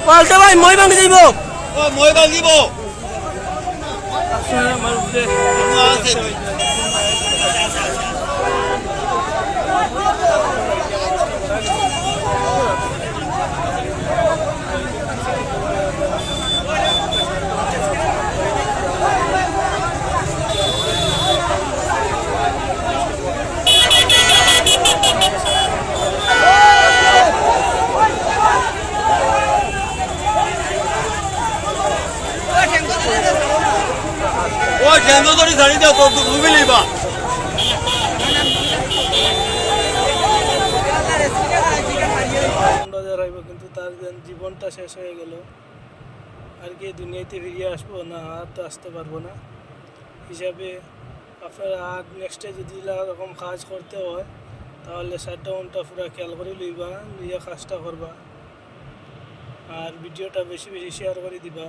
পাল্টা ভাই মই ভাঙি দিব ও মই ভাঙিব ও কেন্দ্র ধরে ছাড়ি দাও তো ডুবি লইবা কিন্তু তার জীবনটা শেষ হয়ে গেল আর কি দুনিয়াতে ফিরিয়ে আসবো না আর তো আসতে পারবো না হিসাবে আপনারা আর নেক্সটে যদি এরকম কাজ করতে হয় তাহলে শাটডাউনটা পুরো খেয়াল করে লইবা লইয়া কাজটা করবা আর ভিডিওটা বেশি বেশি শেয়ার করে দিবা।